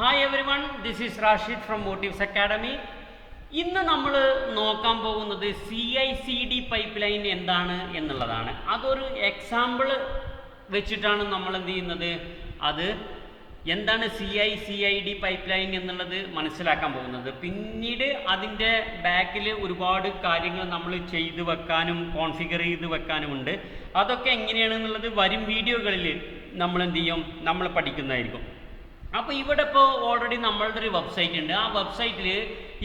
Hi every one, this is Rashid from motifs academy. ഇന്ന് നമ്മൾ നോക്കാൻ പോകുന്നത് CI/CD പൈപ്പ് ലൈൻ എന്താണ് എന്നുള്ളതാണ്. അതൊരു എക്സാമ്പിൾ വെച്ചിട്ടാണ് നമ്മൾ എന്ത് ചെയ്യുന്നത്, അത് എന്താണ് CI/CD പൈപ്പ് ലൈൻ എന്നുള്ളത് മനസ്സിലാക്കാൻ പോകുന്നത്. പിന്നീട് അതിൻ്റെ ബാക്കിൽ ഒരുപാട് കാര്യങ്ങൾ നമ്മൾ ചെയ്ത് വെക്കാനും കോൺഫിഗർ ചെയ്ത് വെക്കാനുമുണ്ട്. അതൊക്കെ എങ്ങനെയാണെന്നുള്ളത് വരും വീഡിയോകളിൽ നമ്മൾ എന്ത് ചെയ്യും, നമ്മൾ പഠിക്കുന്നതായിരിക്കും. അപ്പോൾ ഇവിടെ ഇപ്പോൾ ഓൾറെഡി നമ്മളുടെ ഒരു വെബ്സൈറ്റ് ഉണ്ട്. ആ വെബ്സൈറ്റിൽ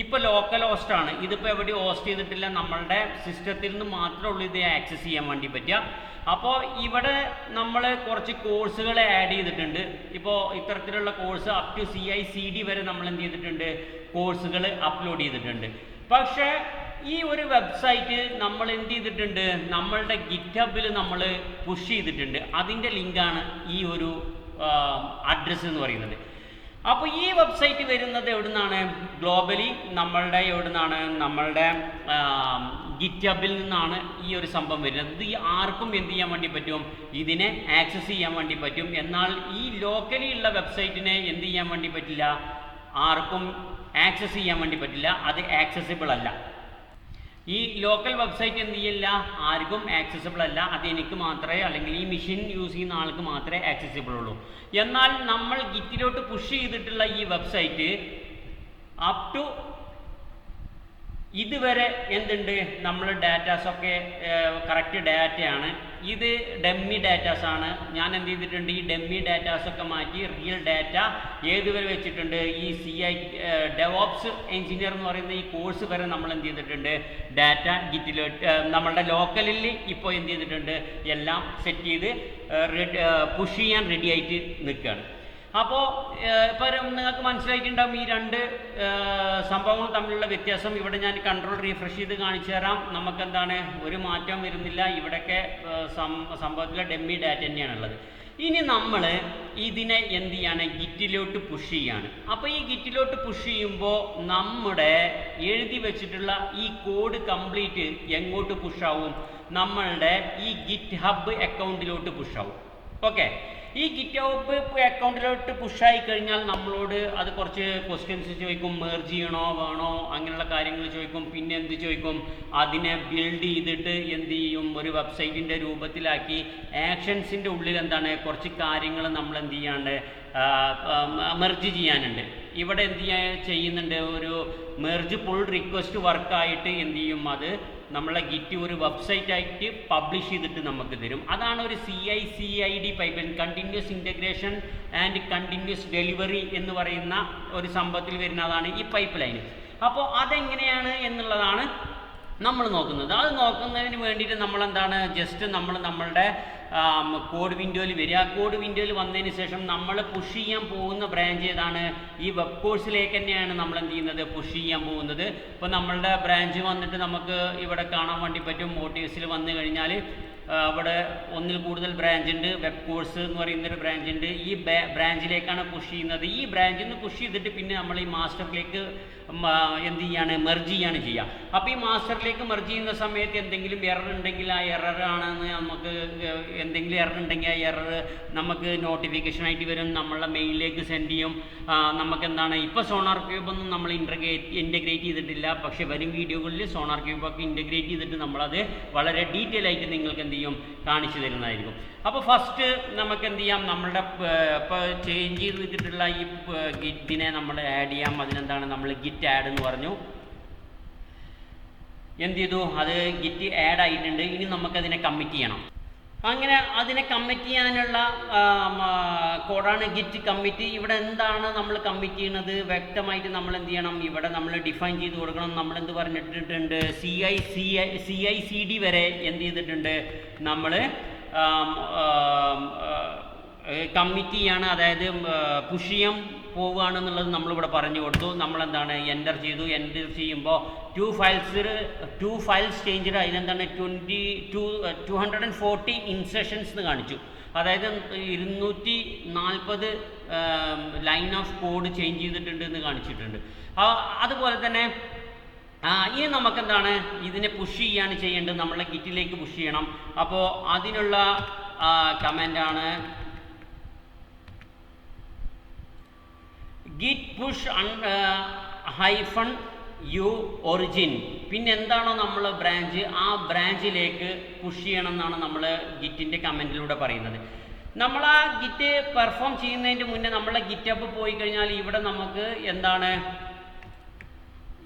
ഇപ്പോൾ ലോക്കൽ ഹോസ്റ്റാണ്, ഇതിപ്പോൾ എവിടെ ഹോസ്റ്റ് ചെയ്തിട്ടില്ല, നമ്മളുടെ സിസ്റ്റത്തിൽ നിന്ന് മാത്രമേ ഉള്ളൂ ഇത് ആക്സസ് ചെയ്യാൻ വേണ്ടി പറ്റുക. അപ്പോൾ ഇവിടെ നമ്മൾ കുറച്ച് കോഴ്സുകൾ ആഡ് ചെയ്തിട്ടുണ്ട്. ഇപ്പോൾ ഇത്തരത്തിലുള്ള കോഴ്സ് അപ് ടു CI/CD വരെ നമ്മൾ എന്ത് ചെയ്തിട്ടുണ്ട്, കോഴ്സുകൾ അപ്ലോഡ് ചെയ്തിട്ടുണ്ട്. പക്ഷേ ഈ ഒരു വെബ്സൈറ്റ് നമ്മൾ എന്ത് ചെയ്തിട്ടുണ്ട്, നമ്മളുടെ ഗിറ്റ്ഹബിൽ നമ്മൾ പുഷ് ചെയ്തിട്ടുണ്ട്. അതിൻ്റെ ലിങ്കാണ് ഈ ഒരു അഡ്രസ്സ് എന്ന് പറയുന്നത്. അപ്പോൾ ഈ വെബ്സൈറ്റ് വരുന്നത് എവിടെ നിന്നാണ്, ഗ്ലോബലി നമ്മളുടെ എവിടെ നിന്നാണ്, നമ്മളുടെ ഗിറ്റ്ഹബിൽ നിന്നാണ് ഈ ഒരു സംഭവം വരുന്നത്. ഇത് ആർക്കും എന്ത് ചെയ്യാൻ വേണ്ടി പറ്റും, ഇതിനെ ആക്സസ് ചെയ്യാൻ വേണ്ടി പറ്റും. എന്നാൽ ഈ ലോക്കലി ഉള്ള വെബ്സൈറ്റിനെ എന്ത് ചെയ്യാൻ വേണ്ടി പറ്റില്ല, ആർക്കും ആക്സസ് ചെയ്യാൻ വേണ്ടി പറ്റില്ല, അത് ആക്സസിബിൾ അല്ല. ഈ ലോക്കൽ വെബ്സൈറ്റ് എന്ത് ചെയ്യില്ല, ആർക്കും ആക്സസിബിൾ അല്ല, അത് എനിക്ക് മാത്രമേ, അല്ലെങ്കിൽ ഈ മെഷീൻ യൂസ് ചെയ്യുന്ന ആൾക്ക് മാത്രമേ ആക്സസിബിൾ ഉള്ളൂ. എന്നാൽ നമ്മൾ ഗിറ്റിലോട്ട് പുഷ് ചെയ്തിട്ടുള്ള ഈ വെബ്സൈറ്റ് അപ് ടു ഇതുവരെ എന്തുണ്ട്, നമ്മൾ ഡാറ്റാസൊക്കെ കറക്റ്റ് ഡാറ്റയാണ്. ഇത് ഡമ്മി ഡാറ്റാസാണ്. ഞാൻ എന്ത് ചെയ്തിട്ടുണ്ട്, ഈ ഡമ്മി ഡാറ്റാസൊക്കെ മാറ്റി റിയൽ ഡാറ്റ ഏതുവരെ വെച്ചിട്ടുണ്ട്, ഈ ഡെവോപ്സ് എഞ്ചിനീയർ എന്ന് പറയുന്ന ഈ കോഴ്സ് വരെ നമ്മൾ എന്ത് ചെയ്തിട്ടുണ്ട്, ഡാറ്റ ഗിറ്റിലോട്ട് നമ്മളുടെ ലോക്കലിൽ ഇപ്പോൾ എന്ത് ചെയ്തിട്ടുണ്ട്, എല്ലാം സെറ്റ് ചെയ്ത് പുഷ് ചെയ്യാൻ റെഡി ആയിട്ട് നിൽക്കുകയാണ്. അപ്പോൾ ഇപ്പോൾ നിങ്ങൾക്ക് മനസ്സിലായിട്ടുണ്ടാകും ഈ രണ്ട് സംഭവങ്ങൾ തമ്മിലുള്ള വ്യത്യാസം. ഇവിടെ ഞാൻ കൺട്രോൾ റീഫ്രഷ് ചെയ്ത് കാണിച്ചു തരാം. നമുക്കെന്താണ്, ഒരു മാറ്റം വരുന്നില്ല. ഇവിടെയൊക്കെ സംഭവത്തിലെ ഡെമ്മി ഡാറ്റ തന്നെയാണുള്ളത്. ഇനി നമ്മൾ ഇതിനെ എന്ത് ചെയ്യാണ്, ഗിറ്റിലോട്ട് പുഷ് ചെയ്യാണ്. അപ്പോൾ ഈ ഗിറ്റിലോട്ട് പുഷ് ചെയ്യുമ്പോൾ നമ്മുടെ എഴുതി വെച്ചിട്ടുള്ള ഈ കോഡ് കംപ്ലീറ്റ് എങ്ങോട്ട് പുഷാവും, നമ്മളുടെ ഈ GitHub അക്കൗണ്ടിലോട്ട് പുഷാവും. ഓക്കെ, ഈ GitHub അക്കൗണ്ടിലോട്ട് പുഷായി കഴിഞ്ഞാൽ നമ്മളോട് അത് കുറച്ച് ക്വസ്റ്റ്യൻസ് ചോദിക്കും, മെർജ് ചെയ്യണോ വേണോ അങ്ങനെയുള്ള കാര്യങ്ങൾ ചോദിക്കും. പിന്നെ എന്ത് ചോദിക്കും, അതിനെ ബിൽഡ് ചെയ്തിട്ട് എന്ത് ചെയ്യും, ഒരു വെബ്സൈറ്റിൻ്റെ രൂപത്തിലാക്കി ആക്ഷൻസിൻ്റെ ഉള്ളിൽ എന്താണ്, കുറച്ച് കാര്യങ്ങൾ നമ്മൾ എന്ത് ചെയ്യാണ്ട് മെർജ് ചെയ്യാനുണ്ട്. ഇവിടെ എന്ത് ചെയ്യുന്നുണ്ട്, ഒരു മെർജ് പുൾ റിക്വസ്റ്റ് വർക്കായിട്ട് എന്ത് ചെയ്യും, അത് നമ്മളെ ഗിറ്റ് ഒരു വെബ്സൈറ്റ് ആയിട്ട് പബ്ലിഷ് ചെയ്തിട്ട് നമുക്ക് തരും. അതാണ് ഒരു CI/CD pipe line, continuous integration and continuous delivery എന്ന് പറയുന്ന ഒരു സംഭവത്തിൽ വരുന്നതാണ് ഈ പൈപ്പ് ലൈൻ. അപ്പോൾ അതെങ്ങനെയാണ് എന്നുള്ളതാണ് നമ്മൾ നോക്കുന്നത്. അത് നോക്കുന്നതിന് വേണ്ടിയിട്ട് നമ്മളെന്താണ്, ജസ്റ്റ് നമ്മളുടെ കോഡ് വിൻഡോയിൽ വരിക. കോഡ് വിൻഡോയിൽ വന്നതിന് ശേഷം നമ്മൾ പുഷ് ചെയ്യാൻ പോകുന്ന ബ്രാഞ്ച് ഏതാണ്, ഈ വെബ് കോഴ്സിലേക്ക് തന്നെയാണ് നമ്മൾ എന്ത് ചെയ്യുന്നത്, പുഷ് ചെയ്യാൻ പോകുന്നത്. ഇപ്പോൾ നമ്മളുടെ ബ്രാഞ്ച് വന്നിട്ട് നമുക്ക് ഇവിടെ കാണാൻ വേണ്ടി പറ്റും. മോട്ടീവ്സിൽ വന്നു കഴിഞ്ഞാൽ അവിടെ ഒന്നിൽ കൂടുതൽ ബ്രാഞ്ച് ഉണ്ട്. വെബ് കോഴ്സ് എന്ന് പറയുന്നൊരു ബ്രാഞ്ച് ഉണ്ട്. ഈ ബ്രാഞ്ചിലേക്കാണ് പുഷ് ചെയ്യുന്നത്. ഈ ബ്രാഞ്ചിൽ നിന്ന് പുഷ് ചെയ്തിട്ട് പിന്നെ നമ്മൾ ഈ മാസ്റ്ററിലേക്ക് എന്ത് ചെയ്യാണ്, മെർജ് ചെയ്യാണ് ചെയ്യുക. അപ്പോൾ ഈ മാസ്റ്ററിലേക്ക് മെർജ് ചെയ്യുന്ന സമയത്ത് എന്തെങ്കിലും എറർ ഉണ്ടെങ്കിൽ ആ എറർ ആണെന്ന് നമുക്ക്, എന്തെങ്കിലും എറർ ഉണ്ടെങ്കിൽ ആ എറർ നമുക്ക് നോട്ടിഫിക്കേഷൻ ആയിട്ട് വരും, നമ്മളെ മെയിലിലേക്ക് സെൻഡ് ചെയ്യും. നമുക്ക് എന്താണ്, ഇപ്പോൾ സോണാർ ക്യൂബ് ഒന്നും നമ്മൾ ഇൻ്റഗ്രേറ്റ് ചെയ്തിട്ടില്ല, പക്ഷേ വരും വീഡിയോകളിൽ സോണാർ ക്യൂബൊക്കെ ഇൻ്റഗ്രേറ്റ് ചെയ്തിട്ട് നമ്മളത് വളരെ ഡീറ്റെയിൽ ആയിട്ട് നിങ്ങൾക്ക് എന്ത് ചെയ്യും, കാണിച്ചു തരുന്നതായിരിക്കും. അപ്പോൾ ഫസ്റ്റ് നമുക്ക് എന്ത് ചെയ്യാം, നമ്മളുടെ ഇപ്പോൾ ചേഞ്ച് ചെയ്ത് വെച്ചിട്ടുള്ള ഈ ഗിറ്റിനെ നമ്മൾ ആഡ് ചെയ്യാം. അതിനെന്താണ്, നമ്മൾ ഗിറ്റ് ആഡ് എന്ന് പറഞ്ഞു, എന്ത് ചെയ്തു, അത് ഗിറ്റ് ആഡ് ആയിട്ടുണ്ട്. ഇനി നമുക്കതിനെ കമ്മിറ്റ് ചെയ്യണം. അങ്ങനെ അതിനെ കമ്മിറ്റ് ചെയ്യാനുള്ള കോഡാണ് ഗിറ്റ് കമ്മിറ്റ്. ഇവിടെ എന്താണ് നമ്മൾ കമ്മിറ്റ് ചെയ്യുന്നത് വ്യക്തമായിട്ട് നമ്മൾ എന്ത് ചെയ്യണം, ഇവിടെ നമ്മൾ ഡിഫൈൻ ചെയ്ത് കൊടുക്കണം. നമ്മളെന്ത് പറഞ്ഞിട്ടുണ്ട്, CI/CD വരെ എന്ത് ചെയ്തിട്ടുണ്ട്, നമ്മൾ കമ്മിറ്റ് ചെയ്യാണ്, അതായത് പുഷ് ചെയ്യാൻ പോവുകയാണെന്നുള്ളത് നമ്മളിവിടെ പറഞ്ഞു കൊടുത്തു. നമ്മളെന്താണ് എൻ്റർ ചെയ്തു. എൻ്റർ ചെയ്യുമ്പോൾ ടു ഫയൽസ് ചേഞ്ച്, അതിനെന്താണ് 240 ഇൻസെഷൻസ് എന്ന് കാണിച്ചു. അതായത് 240 ലൈൻ ഓഫ് കോഡ് ചേഞ്ച് ചെയ്തിട്ടുണ്ട് എന്ന് കാണിച്ചിട്ടുണ്ട്. അതുപോലെ തന്നെ ഇനി നമുക്കെന്താണ്, ഇതിനെ പുഷ് ചെയ്യാണ് ചെയ്യേണ്ടത്, നമ്മളെ ഗിറ്റിലേക്ക് പുഷ് ചെയ്യണം. അപ്പോൾ അതിനുള്ള കമാൻഡാണ് git push hyphen u origin, പിന്നെ എന്താണോ നമ്മൾ ബ്രാഞ്ച് ആ ബ്രാഞ്ചിലേക്ക് പുഷ് ചെയ്യണം എന്നാണ് നമ്മൾ ഗിറ്റിൻ്റെ കമൻറ്റിലൂടെ പറയുന്നത്. നമ്മൾ ആ ഗിറ്റ് പെർഫോം ചെയ്യുന്നതിന് മുന്നേ നമ്മളെ ഗിറ്റപ്പ് പോയി കഴിഞ്ഞാൽ ഇവിടെ നമുക്ക് എന്താണ്,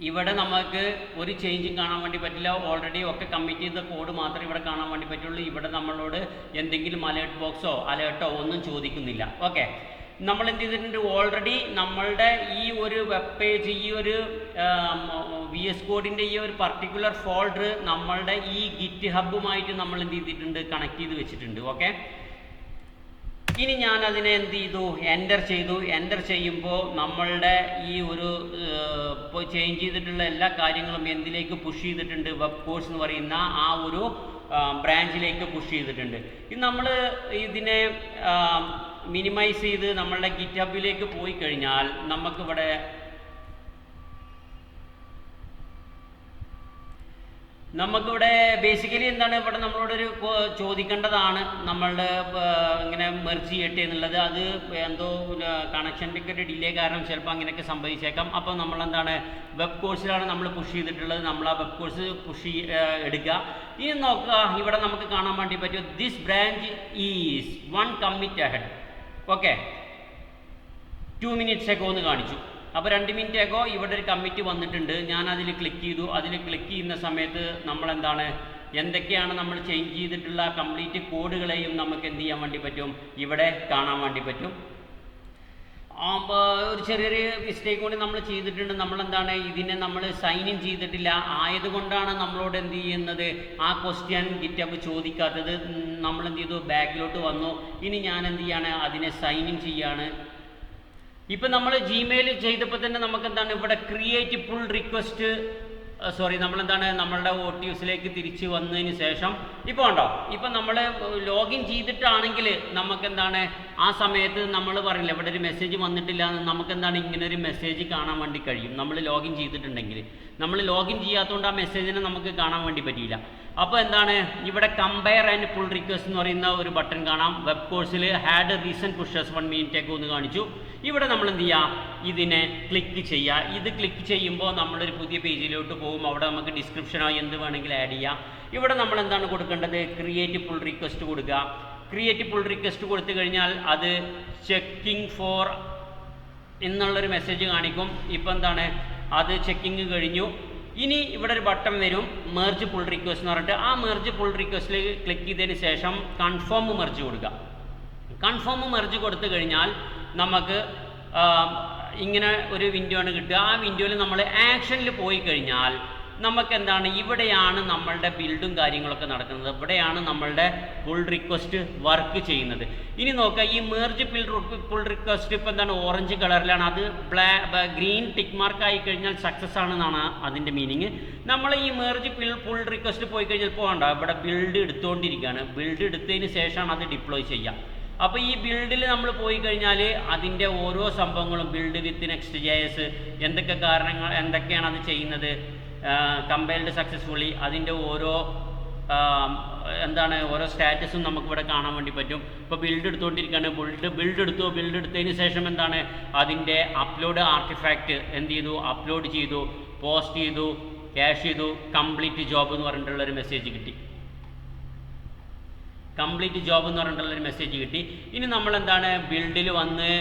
ഇവിടെ നമുക്ക് ഒരു ചേഞ്ചും കാണാൻ വേണ്ടി പറ്റില്ല. ഓൾറെഡി ഒക്കെ കമ്മിറ്റ് ചെയ്ത കോഡ് മാത്രമേ ഇവിടെ കാണാൻ വേണ്ടി പറ്റുള്ളൂ. ഇവിടെ നമ്മളോട് എന്തെങ്കിലും അലേർട്ട് ബോക്സോ അലേർട്ടോ ഒന്നും ചോദിക്കുന്നില്ല. ഓക്കെ, നമ്മൾ എന്ത് ചെയ്തിട്ടുണ്ട്, ഓൾറെഡി നമ്മളുടെ ഈ ഒരു വെബ് പേജ്, ഈ ഒരു VS കോഡിൻ്റെ ഈ ഒരു പർട്ടിക്കുലർ ഫോൾഡർ നമ്മളുടെ ഈ ഗിറ്റ് ഹബ്ബുമായിട്ട് നമ്മൾ എന്ത് ചെയ്തിട്ടുണ്ട്, കണക്ട് ചെയ്ത് വെച്ചിട്ടുണ്ട്. ഓക്കെ, ഇനി ഞാൻ അതിനെ എന്ത് ചെയ്തു, എൻ്റർ ചെയ്തു. എൻ്റർ ചെയ്യുമ്പോൾ നമ്മളുടെ ഈ ഒരു ഇപ്പോൾ ചേഞ്ച് ചെയ്തിട്ടുള്ള എല്ലാ കാര്യങ്ങളും എന്തിലേക്ക് പുഷ് ചെയ്തിട്ടുണ്ട്, വെബ് കോഴ്സ് എന്ന് പറയുന്ന ആ ഒരു ബ്രാഞ്ചിലേക്ക് പുഷ് ചെയ്തിട്ടുണ്ട്. ഇത് നമ്മൾ ഇതിനെ മിനിമൈസ് ചെയ്ത് നമ്മളുടെ ഗിറ്റ് ഹബിലേക്ക് പോയി കഴിഞ്ഞാൽ നമുക്കിവിടെ ബേസിക്കലി എന്താണ്, ഇവിടെ നമ്മളോടൊരു ചോദിക്കേണ്ടതാണ് നമ്മളുടെ ഇങ്ങനെ മെർജ് ചെയ്യട്ടെ എന്നുള്ളത്. അത് എന്തോ കണക്ഷൻ്റെ ഒക്കെ ഒരു ഡിലേ കാരണം ചിലപ്പോൾ അങ്ങനെയൊക്കെ സംഭവിച്ചേക്കാം. അപ്പോൾ നമ്മളെന്താണ്, വെബ് കോഴ്സിലാണ് നമ്മൾ പുഷ് ചെയ്തിട്ടുള്ളത്. നമ്മൾ ആ വെബ് കോഴ്സ് പുഷ് എടുക്കുക. ഇനി നോക്കുക, ഇവിടെ നമുക്ക് കാണാൻ വേണ്ടി പറ്റും this branch is 1 commit ahead. Okay, 2 minutes ago എന്ന് കാണിച്ചു. അപ്പോൾ 2 minute ago ഇവിടെ ഒരു കമ്മിറ്റ് വന്നിട്ടുണ്ട്. ഞാൻ അതിൽ ക്ലിക്ക് ചെയ്തു. അതിൽ ക്ലിക്ക് ചെയ്യുന്ന സമയത്ത് നമ്മളെന്താണ്, എന്തൊക്കെയാണ് നമ്മൾ ചേഞ്ച് ചെയ്തിട്ടുള്ള കംപ്ലീറ്റ് കോഡുകളെയും നമുക്ക് എന്ത് ചെയ്യാൻ വേണ്ടി പറ്റും, ഇവിടെ കാണാൻ വേണ്ടി പറ്റും. ഒരു ചെറിയൊരു മിസ്റ്റേക്ക് കൂടി നമ്മൾ ചെയ്തിട്ടുണ്ട്. നമ്മളെന്താണ്, ഇതിനെ നമ്മൾ സൈൻ ഇൻ ചെയ്തിട്ടില്ല. ആയതുകൊണ്ടാണ് നമ്മളോട് എന്ത് ചെയ്യുന്നത്, ആ ക്വസ്റ്റ്യൻ ഗിറ്റബ് ചോദിക്കാത്തത്. നമ്മൾ എന്ത് ചെയ്തു, ബാക്കിലോട്ട് വന്നു. ഇനി ഞാൻ എന്ത് ചെയ്യാണ്, അതിനെ സൈൻ ഇൻ ചെയ്യാണ്. ഇപ്പം നമ്മൾ ജിമെയിൽ ചെയ്തപ്പോൾ തന്നെ നമുക്ക് എന്താണ്, ഇവിടെ ക്രിയേറ്റ് പുൾ റിക്വസ്റ്റ്, നമ്മളെന്താണ്, നമ്മളുടെ OTUSലേക്ക് തിരിച്ച് വന്നതിന് ശേഷം ഇപ്പോൾ ഉണ്ടോ, ഇപ്പം നമ്മൾ ലോഗിൻ ചെയ്തിട്ടാണെങ്കിൽ നമുക്കെന്താണ്, ആ സമയത്ത് നമ്മൾ പറയില്ല ഇവിടെ ഒരു മെസ്സേജ് വന്നിട്ടില്ല എന്ന്, നമുക്കെന്താണ് ഇങ്ങനെ ഒരു മെസ്സേജ് കാണാൻ വേണ്ടി കഴിയും. നമ്മൾ ലോഗിൻ ചെയ്തിട്ടുണ്ടെങ്കിൽ, നമ്മൾ ലോഗിൻ ചെയ്യാത്തതുകൊണ്ട് ആ മെസ്സേജിനെ നമുക്ക് കാണാൻ വേണ്ടി പറ്റിയില്ല. അപ്പോൾ എന്താണ്, ഇവിടെ കമ്പയർ ആൻഡ് പുൾ റിക്വസ്റ്റ് എന്ന് പറയുന്ന ഒരു ബട്ടൺ കാണാം. വെബ് കോഴ്സിൽ had recent pushes 1 minute ago എന്ന് കാണിച്ചു. ഇവിടെ നമ്മൾ എന്ത് ചെയ്യുക, ഇതിനെ ക്ലിക്ക് ചെയ്യുക. ഇത് ക്ലിക്ക് ചെയ്യുമ്പോൾ നമ്മളൊരു പുതിയ പേജിലോട്ട് പോകും. അവിടെ നമുക്ക് ഡിസ്ക്രിപ്ഷനോ എന്ത് വേണമെങ്കിലും ആഡ് ചെയ്യാം. ഇവിടെ നമ്മൾ എന്താണ് കൊടുക്കേണ്ടത്, ക്രിയേറ്റ് പുൾ റിക്വസ്റ്റ് കൊടുക്കുക. ക്രിയേറ്റ് പുൾ റിക്വസ്റ്റ് കൊടുത്തു കഴിഞ്ഞാൽ അത് ചെക്കിംഗ് ഫോർ എന്നുള്ളൊരു മെസ്സേജ് കാണിക്കും. ഇപ്പോൾ എന്താണ്, അത് ചെക്കിങ് കഴിഞ്ഞു. ഇനി ഇവിടെ ഒരു ബട്ടൺ വരും, മെർജ് പുൾ റിക്വസ്റ്റ് എന്ന് പറഞ്ഞിട്ട്. ആ മെർജ് പുൾ റിക്വസ്റ്റിൽ ക്ലിക്ക് ചെയ്തതിന് ശേഷം കൺഫേം മെർജ് കൊടുക്കുക. കൺഫേം മെർജ് കൊടുത്തു കഴിഞ്ഞാൽ നമുക്ക് ഇങ്ങനെ ഒരു വിൻഡോ ആണ് കിട്ടുക. ആ വിൻഡോയിൽ നമ്മൾ ആക്ഷനിൽ പോയി കഴിഞ്ഞാൽ നമുക്ക് എന്താണ്, ഇവിടെയാണ് നമ്മളുടെ ബിൽഡും കാര്യങ്ങളൊക്കെ നടക്കുന്നത്. ഇവിടെയാണ് നമ്മളുടെ പുൾ റിക്വസ്റ്റ് വർക്ക് ചെയ്യുന്നത്. ഇനി നോക്കുക, ഈ മെർജ് പുൾ റിക്വസ്റ്റ് ഇപ്പോൾ എന്താണ്, ഓറഞ്ച് കളറിലാണ്. അത് ഗ്രീൻ ടിക്ക് മാർക്ക് ആയി കഴിഞ്ഞാൽ സക്സസ് ആണെന്നാണ് അതിൻ്റെ മീനിങ്. നമ്മൾ ഈ മെർജ് പുൾ റിക്വസ്റ്റ് പോയി കഴിഞ്ഞാൽ പോകണ്ട, ഇവിടെ ബിൽഡ് എടുത്തുകൊണ്ടിരിക്കുകയാണ്. ബിൽഡ് എടുത്തതിന് ശേഷമാണ് അത് ഡിപ്ലോയ് ചെയ്യുക. അപ്പോൾ ഈ ബിൽഡിൽ നമ്മൾ പോയി കഴിഞ്ഞാൽ അതിൻ്റെ ഓരോ സംഭവങ്ങളും, ബിൽഡ് വിത്ത് Next.js എന്തൊക്കെയാണ് അത് ചെയ്യുന്നത്, കമ്പൈൽഡ് സക്സസ്ഫുള്ളി, അതിൻ്റെ ഓരോ ഓരോ സ്റ്റാറ്റസും നമുക്കിവിടെ കാണാൻ വേണ്ടി പറ്റും. ഇപ്പോൾ ബിൽഡ് എടുത്തുകൊണ്ടിരിക്കുകയാണ്. ബിൽഡ് എടുത്തതിന് ശേഷം എന്താണ്, അതിൻ്റെ അപ്ലോഡ് ആർട്ടിഫാക്റ്റ് എന്ത് ചെയ്തു, അപ്ലോഡ് ചെയ്തു, പോസ്റ്റ് ചെയ്തു, ക്യാഷ് ചെയ്തു, കംപ്ലീറ്റ് ജോബ് എന്ന് പറഞ്ഞിട്ടുള്ളൊരു മെസ്സേജ് കിട്ടി. കംപ്ലീറ്റ് ജോബ് എന്ന് പറഞ്ഞിട്ടുള്ളൊരു മെസ്സേജ് കിട്ടി. ഇനി നമ്മൾ എന്താണ്, ബിൽഡിൽ വന്ന്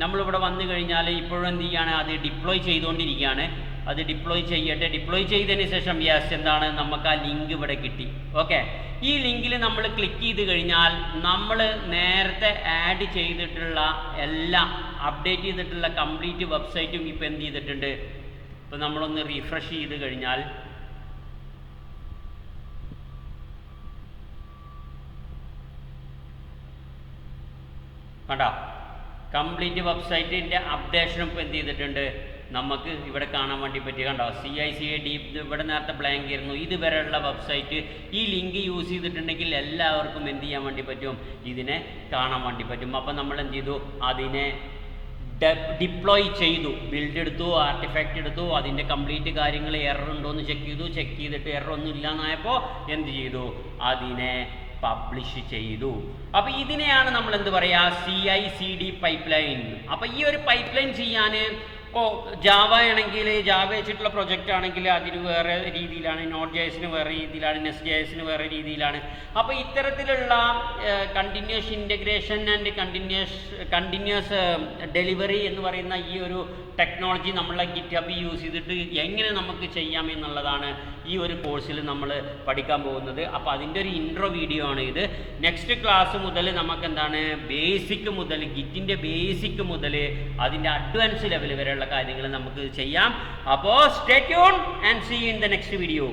നമ്മളിവിടെ വന്നു കഴിഞ്ഞാൽ ഇപ്പോഴും എന്ത് ചെയ്യുകയാണ്, അത് ഡിപ്ലോയ് ചെയ്തുകൊണ്ടിരിക്കുകയാണ്. അത് ഡിപ്ലോയ് ചെയ്യട്ടെ. ഡിപ്ലോയ് ചെയ്തതിന് ശേഷം എന്താണ്, നമുക്ക് ആ ലിങ്ക് ഇവിടെ കിട്ടി. ഓക്കെ, ഈ ലിങ്കിൽ നമ്മൾ ക്ലിക്ക് ചെയ്ത് കഴിഞ്ഞാൽ നമ്മൾ നേരത്തെ ആഡ് ചെയ്തിട്ടുള്ള എല്ലാ അപ്ഡേറ്റ് ചെയ്തിട്ടുള്ള കംപ്ലീറ്റ് വെബ്സൈറ്റും ഇപ്പോൾ എന്ത് ചെയ്തിട്ടുണ്ട്. ഇപ്പോൾ നമ്മളൊന്ന് റീഫ്രഷ് ചെയ്ത് കഴിഞ്ഞാൽ കണ്ടോ, കംപ്ലീറ്റ് വെബ്സൈറ്റിൻ്റെ അപ്ഡേഷനും ഇപ്പോൾ എന്ത് ചെയ്തിട്ടുണ്ട്, നമുക്ക് ഇവിടെ കാണാൻ വേണ്ടി പറ്റി. കണ്ടോ, CI/CD ഇവിടെ നേരത്തെ ബ്ലാങ്ക് ആയിരുന്നു. ഇതുവരെയുള്ള വെബ്സൈറ്റ് ഈ ലിങ്ക് യൂസ് ചെയ്തിട്ടുണ്ടെങ്കിൽ എല്ലാവർക്കും എന്ത് ചെയ്യാൻ വേണ്ടി പറ്റും, ഇതിനെ കാണാൻ വേണ്ടി പറ്റും. അപ്പോൾ നമ്മൾ എന്ത് ചെയ്തു, അതിനെ ഡിപ്ലോയ് ചെയ്തു. ബിൽഡ് എടുത്തു, ആർട്ടിഫാക്റ്റ് എടുത്തു, അതിൻ്റെ കംപ്ലീറ്റ് കാര്യങ്ങൾ എറർ ഉണ്ടോ എന്ന് ചെക്ക് ചെയ്തു. ചെക്ക് ചെയ്തിട്ട് എറർ ഒന്നും ഇല്ല എന്നായപ്പോൾ എന്ത് ചെയ്തു, അതിനെ പബ്ലിഷ് ചെയ്തു. അപ്പോൾ ഇതിനെയാണ് നമ്മൾ എന്ത് പറയുക, CI/CD പൈപ്പ്ലൈൻ. അപ്പോൾ ഈ ഒരു പൈപ്പ്ലൈൻ ചെയ്യാൻ ഇപ്പോൾ ജാവ ആണെങ്കിൽ, ജാവ വെച്ചിട്ടുള്ള പ്രൊജക്റ്റ് ആണെങ്കിൽ അതിന് വേറെ രീതിയിലാണ്, Node.jsന് വേറെ രീതിയിലാണ്, Next.jsന് വേറെ രീതിയിലാണ്. അപ്പോൾ ഇത്തരത്തിലുള്ള continuous integration and continuous delivery എന്ന് പറയുന്ന ഈ ഒരു ടെക്നോളജി നമ്മളെ GitHub യൂസ് ചെയ്തിട്ട് എങ്ങനെ നമുക്ക് ചെയ്യാം എന്നുള്ളതാണ് ഈ ഒരു കോഴ്സിൽ നമ്മൾ പഠിക്കാൻ പോകുന്നത്. അപ്പോൾ അതിൻ്റെ ഒരു ഇൻട്രോ വീഡിയോ ആണ് ഇത്. നെക്സ്റ്റ് ക്ലാസ് മുതൽ നമുക്ക് എന്താണ്, ബേസിക് മുതൽ, ഗിറ്റിൻ്റെ ബേസിക് മുതൽ അതിൻ്റെ അഡ്വാൻസ് ലെവൽ വരെയുള്ള കാര്യങ്ങൾ നമുക്ക് ചെയ്യാം. അപ്പോൾ stay tune and see you in the next video.